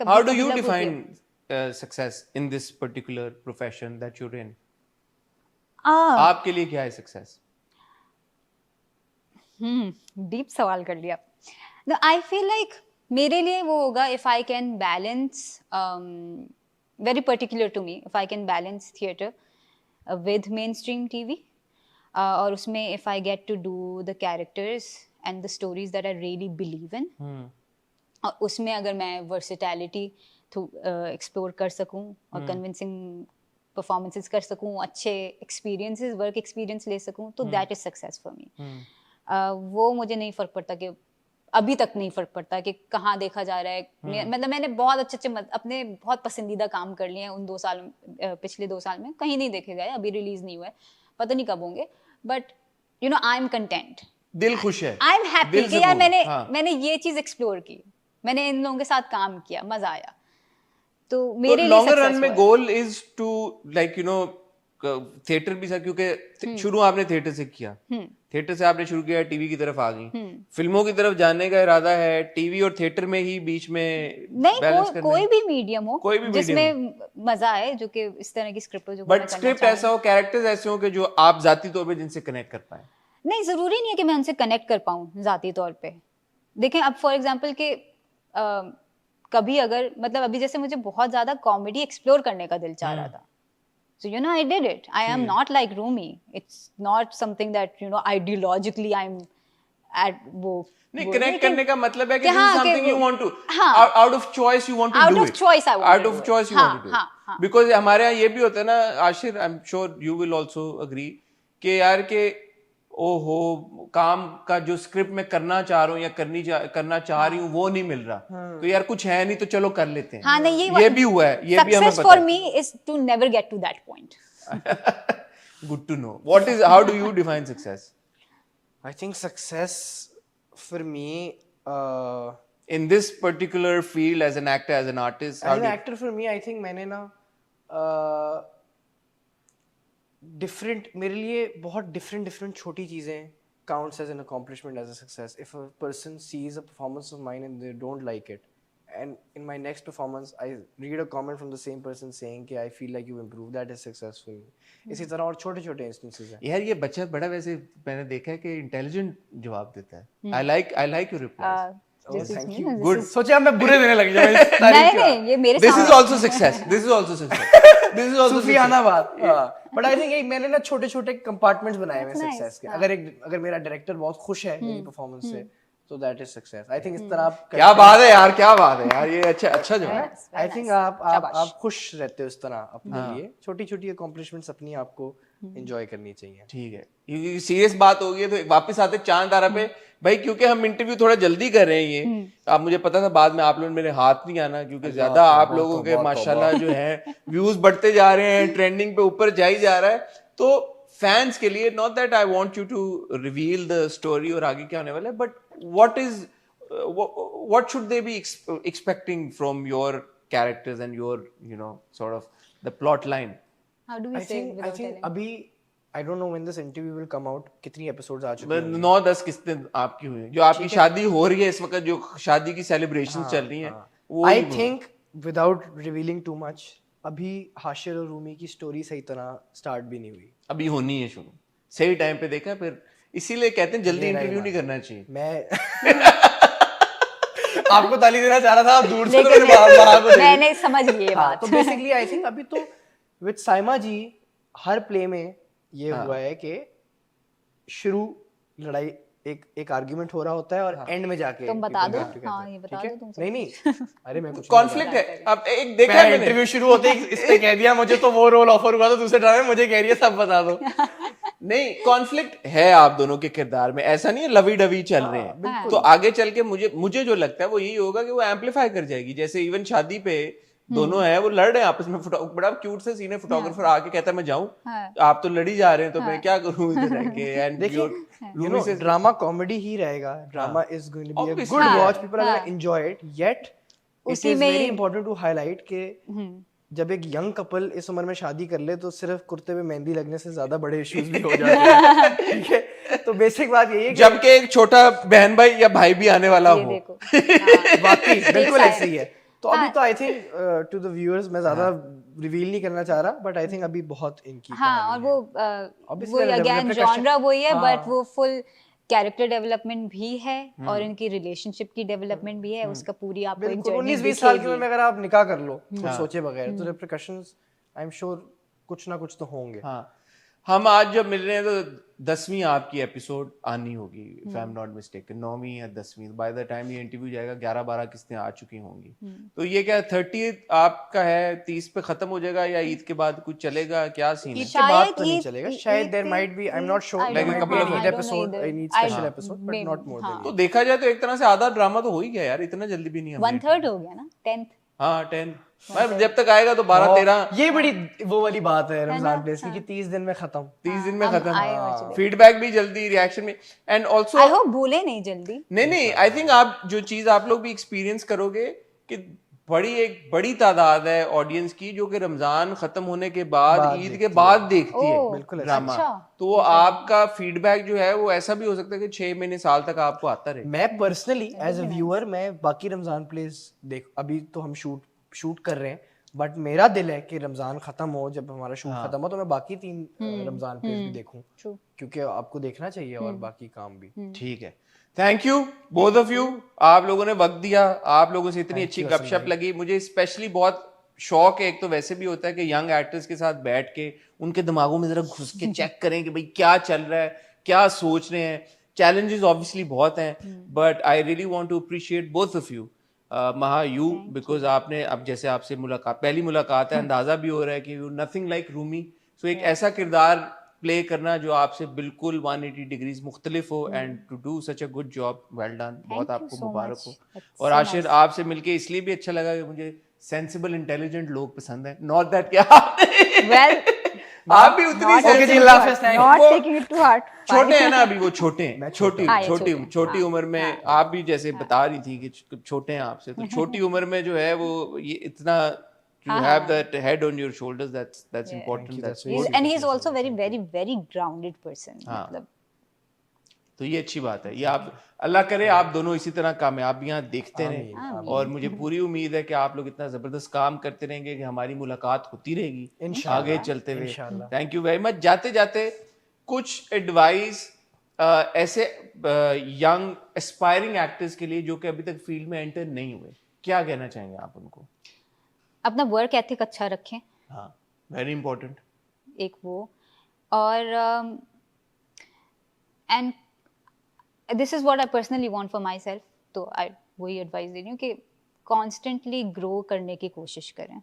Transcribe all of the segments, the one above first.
How do you define success in this particular profession that you're in? आपके लिए क्या है success? डीप सवाल कर लिया. No, I feel like मेरे लिए वो होगा if I can balance, very particular to me, if I can balance theatre with mainstream TV, और उसमें if I get to do the characters and the stories that I really believe in, और उसमें अगर मैं versatility explore कर सकूं और convincing performances कर सकूं, अच्छे experiences, work experience ले सकूं, तो that is success for me. वो मुझे नहीं फर्क पड़ता कि अभी तक नहीं फर्क पड़ता कि कहाँ देखा जा रहा है. मतलब मैंने बहुत अच्छे अपने बहुत पसंदीदा काम कर लिए हैं उन 2 साल, पिछले 2 साल में कहीं नहीं देखे गए, अभी रिलीज नहीं हुआ है, पता नहीं कब होंगे, but you know I am content, दिल खुश है, आई एम हैप्पी कि यार मैंने ये चीज एक्सप्लोर की, मैंने इन लोगों के साथ काम किया, मजा आया. तो मेरे लिए लॉन्गर रन में goal is to like you know theatre भी, सर क्योंकि शुरू आपने थिएटर से किया, थिएटर से आपने शुरू किया, टीवी की तरफ आ गई, फिल्मों की तरफ जाने का इरादा है, टीवी और थिएटर में ही बीच में नहीं, कोई भी मीडियम हो जिसमें मजा आए, जो कि इस तरह की स्क्रिप्ट हो, जो बट स्क्रिप्ट ऐसा हो, कैरेक्टर्स ऐसे हो कि जो आप जाती तौर पे जिनसे कनेक्ट कर पाए. नहीं, जरूरी नहीं है कि मैं उनसे कनेक्ट कर पाऊं जाती तौर पे. देखें अब फॉर एग्जांपल के कभी अगर मतलब अभी जैसे मुझे बहुत ज्यादा कॉमेडी एक्सप्लोर करने का दिल चाह रहा था, so you know I did it. I am not like Rumi. It's not something that you know ideologically I'm at वो नहीं, कनेक्ट करने का मतलब है कि this is something you want to, out of choice you want to do it. Out of choice I want to do it. Out of choice you want to do it. Because हमारे यहाँ ये भी होता है ना Ashir, I'm sure you will also agree कि यार के ओहो काम का जो स्क्रिप्ट में करना चाह रहा हूँ या करना चाह रही हूँ वो नहीं मिल रहा, तो यार कुछ है नहीं तो चलो कर लेते हैं. हाँ, नहीं, ये भी हुआ है, ये भी हमें पता है. Success for me is to never get to that point. Good to know. How do you define success? I think success for me, in this particular field as an actor, as an artist, as an actor for me, I think मैंने ना different, मेरे लिए बहुत different छोटी चीजें counts as an accomplishment, as a success. If a person sees a performance of mine and they don't like it, and in my next performance I read a comment from the same person saying कि I feel like you improved, that is success for me. इसी तरह और छोटे instances हैं. यार ये बच्चा बड़ा वैसे मैंने देखा है कि intelligent जवाब देता है. I like your replies. Thank you. Good. सोचा मैं बुरे देने लग जाऊँ. नहीं, ये मेरे This is also success. This is also success. This is also सूफियाना बात. But I think मैंने ना छोटे compartमents बनाए हैं success के. अगर मेरा डायरेक्टर बहुत खुश है मेरी परफॉर्मेंस से, तो that is success. I think इस तरह आप क्या बात है यार, ये अच्छा जवाब है. I think आप खुश रहते हो इस तरह अपने लिए. छोटी accomplishments अपनी आपको enjoy करनी चाहिए. ठीक है, ये सीरियस बात हो गई तो वापस आते चांद तारा पे भाई, क्योंकि हम इंटरव्यू थोड़ा जल्दी कर रहे हैं. ये अब मुझे पता था बाद में आप लोगों ने मेरे हाथ नहीं आना, क्योंकि ज्यादा आप लोगों के माशाल्लाह जो है व्यूज बढ़ते जा रहे हैं, ट्रेंडिंग पे ऊपर जा ही जा रहा है. तो फैंस के लिए, not that I want you to reveal the story और आगे क्या होने वाला है, but what should they be expecting from your characters and your sort of the plot line? How do we say it without telling? अभी I don't know when this interview will come out, कितनी episodes आ चुकी हैं? 9-10 किस्तें आपकी हुई हैं, जो आपकी शादी हो रही है इस वक्त, जो शादी की सेलिब्रेशन चल रही हैं. I think without revealing too much, अभी हाशिर और रूमी की स्टोरी सही तरह स्टार्ट भी नहीं हुई. अभी होनी है शुरू, सही टाइम पे देखा, फिर इसीलिए कहते हैं जल्दी इंटरव्यू नहीं करना चाहिए. मैं आपको ताली देना चाह रहा था, आप दूर से तो बाहर मैंने समझ लिए बात. तो बेसिकली आई थिंक अभी तो with Saima ji her play में ये हुआ है कि शुरू लड़ाई एक आर्गुमेंट हो रहा होता है और एंड में जाके तुम बता दो. हाँ, ये बता दो तुम. नहीं अरे मैं कुछ कॉन्फ्लिक्ट है. अब एक देखा है इंटरव्यू शुरू होते ही इसने कह दिया मुझे तो वो रोल ऑफर हुआ, तो दूसरे ड्रामे में मुझे कह रही है सब बता दो. नहीं, कॉन्फ्लिक्ट है आप दोनों के किरदार में, ऐसा नहीं है लवी डवी चल रहे हैं. तो आगे चल के मुझे जो लगता है वो यही होगा कि वो एम्पलीफाई कर जाएगी. जैसे इवन शादी पे दोनों है, वो लड़ रहे हैं आपस में, बड़ा क्यूट से सीन है, फोटोग्राफर आके कहता है मैं जाऊं, आप तो लड़ी जा रहे हैं तो मैं क्या करूं इधर रह के. एंड देखिए से ड्रामा कॉमेडी ही रहेगा. Drama is going to be a good watch, people are gonna enjoy it. Yet it is very important to highlight के जब एक यंग कपल इस उम्र में शादी कर ले तो सिर्फ कुर्ते पे मेहंदी लगने से ज्यादा बड़े इश्यूज भी हो जाते हैं. ठीक है, तो बेसिक बात यही है जबकि एक छोटा बहन भाई या भाई भी आने वाला हो. वाकई बिल्कुल ऐसे ही है. तो अभी तो I think to the viewers मैं ज्यादा रिवील नहीं करना चाह रहा, बट आई थिंक अभी बहुत इनकी हाँ, और वो Obviously, अगेन repercussion- जॉनरा वही है, हाँ। बट वो फुल कैरेक्टर डेवलपमेंट भी है और इनकी रिलेशनशिप की डेवलपमेंट भी है, उसका पूरी आपको एक बिल्कुल जर्नी 19-20 साल की उम्र में अगर आप निकाह कर लो कुछ सोचे बगैर, तो रिपरकशंस आई एम श्योर कुछ ना कुछ तो होंगे। हाँ, हम आज जब मिल रहे हैं तो 10वीं आपकी एपिसोड आनी होगी, if I am not mistaken, 9वीं या 10वीं। बाय द टाइम ये इंटरव्यू जाएगा 11-12 किस्तें आ चुकी होंगी। तो ये क्या 30th आपका है, 30 पे खत्म हो जाएगा या ईद के बाद कुछ चलेगा, क्या सीन है? ईद के बाद तो नहीं ईद- चलेगा, ईद शायद देयर पे- might be, I am not sure, I there don't might couple be of Eid I don't episode, know either. Need I special don't- episode, but maybe, not more हाँ। देन तो देखा जाए तो एक तरह से आधा ड्रामा तो हो ही गया यार, इतना जल्दी भी नहीं। 1/3 हो गया ना, 10th। हाँ 10 भाई जब तक आएगा तो 12-13 ये बड़ी वो वाली बात है रमजान ना? प्लेस की कि 30 दिन में खत्म। 30 दिन में हम खत्म। आए और चले। फीडबैक भी जल्दी, रिएक्शन में, एंड ऑल्सो आई होप भूले नहीं जल्दी। नहीं आई थिंक आप जो चीज आप लोग भी एक्सपीरियंस करोगे कि एक बड़ी तादाद है ऑडियंस की जो कि रमजान खत्म होने के बाद ईद के बाद देखती है ओह, ड्रामा। अच्छा। तो वो आपका फीडबैक जो है वो ऐसा भी हो सकता है कि 6 महीने साल तक आपको आता रहे। मैं पर्सनली एज अ व्यूअर मैं बाकी रमजान प्लेस देख, अभी तो हम शूट कर रहे हैं, बट मेरा दिल है कि रमजान खत्म हो, जब हमारा शूट खत्म हो तो मैं बाकी 3 रमजान प्लेस भी देखूं, क्योंकि आपको देखना चाहिए और बाकी काम भी। ठीक है, thank you both of you, आप लोगों ने वक्त दिया, आप लोगों से इतनी अच्छी गपशप लगी। मुझे स्पेशली बहुत शौक है, एक तो वैसे भी होता है कि यंग एक्टर्स के साथ बैठ के उनके दिमागों में जरा घुस के चेक करें कि भाई क्या चल रहा है, क्या सोच रहे हैं। चैलेंजेस ऑब्वियसली बहुत हैं, but I really want to appreciate both of you, Maha you, because आपने अब जैसे आपसे मुलाकात, पहली मुलाकात है, अंदाजा भी हो रहा है कि यू नथिंग लाइक रूमी। सो एक ऐसा किरदार प्ले करना जो आपसे बिल्कुल 180 डिग्रीज मुख्तलिफ हो, and to do such a good job, well done, बहुत आपको मुबारक हो। और आशिर आपसे मिलके इसलिए भी अच्छा लगा कि मुझे सेंसिबल इंटेलिजेंट लोग पसंद है, नॉट दैट क्या वेल आप भी उतनी Okay, sensible- जी, अल्लाह हाफ़िज़, thank you. Not taking it to heart. छोटे हैं ना अभी, वो छोटे हैं, छोटी हाँ, ये छोटी छोटे हैं, छोटी हाँ, उम्र में आप भी जैसे बता रही थी कि छोटे हैं आपसे, तो छोटी उम्र में जो है वो ये इतना you have that head on your shoulders, that's important, that's and he is also very grounded person, मतलब तो ये अच्छी बात है। ये आप अल्लाह करे आप दोनों इसी तरह कामयाबियां देखते रहें, और मुझे पूरी उम्मीद है कि आप लोग इतना जबरदस्त काम करते रहेंगे कि हमारी मुलाकात होती रहेगी आगे चलते हुए। Thank you very much. जाते जाते कुछ एडवाइस ऐसे यंग एस्पायरिंग एक्टर्स के लिए जो कि अभी तक फील्ड में एंटर नहीं हुए, क्या कहना चाहेंगे आप उनको? अपना वर्क एथिक अच्छा रखें, हाँ, वेरी इंपॉर्टेंट, एक वो, और and this is what I personally want for my self, तो आई वही एडवाइस दे रही हूँ कि कॉन्स्टेंटली ग्रो करने की कोशिश करें।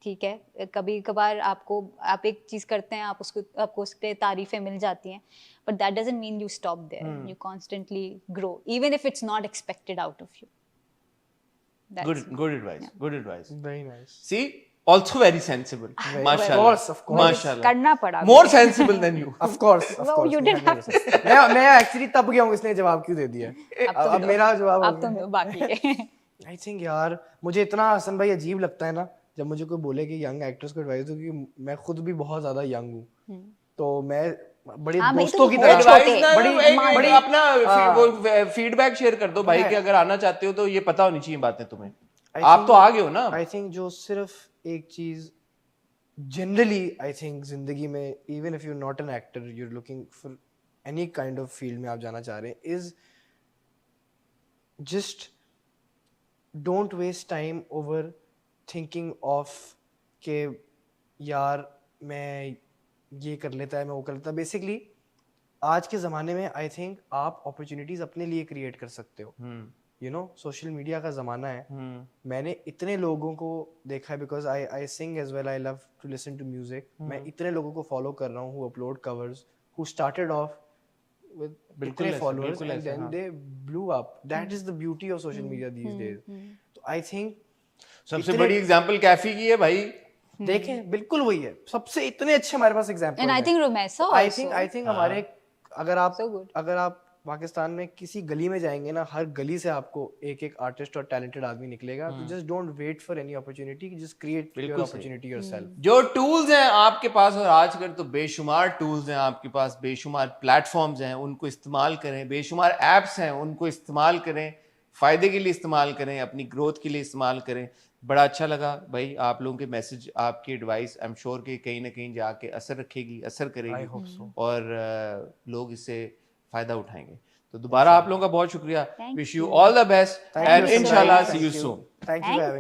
ठीक है, कभी कभार आप एक चीज करते हैं, आपको उस पे तारीफें मिल जाती हैं, but that doesn't mean you stop there, you constantly grow even if it's not expected out of you. good advice, Very nice. see, also very sensible, mashallah, of course. mashallah, करना पड़ा, more sensible than you. Of course. you didn't have to मैं actually तब गया हूँ इसने जवाब क्यों दे दिया। अब मेरा जवाब अब तो बाकी है। आई थिंक यार मुझे इतना हसन भाई अजीब लगता है ना जब मुझे कोई बोले कि यंग एक्टर्स को एडवाइस दो, क्योंकि मैं खुद भी बहुत ज्यादा यंग हूँ, तो मैं बड़ी हाँ, भाई, दोस्तों तो की बहुत तरह छोटे, बड़ी अपना वो फीडबैक शेयर कर दो भाई कि अगर आना चाहते हो तो ये पता होनी चाहिए बातें तुम्हें, आप तो आ गए हो ना। आई थिंक जो सिर्फ एक चीज जनरली आई थिंक जिंदगी में, even if you not an actor, you are looking for any kind of field में आप जाना चाह रहे हैं, is just don't waste time over thinking of के यार मैं ये कर लेता है, मैं वो कर लेता। बेसिकली आज के ज़माने में आई थिंक आप अपॉर्चुनिटीज़ अपने लिए क्रिएट कर सकते हो। यू नो, सोशल मीडिया का ज़माना है, मैंने इतने लोगों को देखा है, because I sing as well, I love to listen to music, मैं इतने लोगों को फॉलो कर रहा हूँ who upload covers, who started off with इतने followers and then they blew up. That is the beauty of social media these days. तो I think सबसे बड़ी एग्जांपल कैफी की है भाई, देखें बिल्कुल वही है, सबसे इतने अच्छे हमारे पास example And I think Romesa also. I think हमारे अगर आप पाकिस्तान में किसी गली में जाएंगे ना, हर गली से आपको एक आर्टिस्ट और टैलेंटेड आदमी निकलेगा। तो just don't wait for any opportunity, just create your opportunity yourself. जो टूल्स हैं आपके पास, और आजकल तो बेशुमार टूल्स हैं आपके पास, बेशुमार प्लेटफॉर्म्स हैं, उनको इस्तेमाल करें, बेशुमार एप्स हैं उनको इस्तेमाल करें, फ़ायदे के लिए इस्तेमाल करें, अपनी ग्रोथ के लिए इस्तेमाल करें। बड़ा अच्छा लगा भाई आप लोगों के मैसेज, आपकी एडवाइस आई एम श्योर कि कहीं ना कहीं जाके असर रखेगी, असर करेगी। I hope so. और लोग इससे फ़ायदा उठाएंगे। तो दोबारा आप लोगों का बहुत शुक्रिया। Thank wish you you. All the best Thank and you so इंशाल्लाह much. See you Thank you. Soon. Thank you for having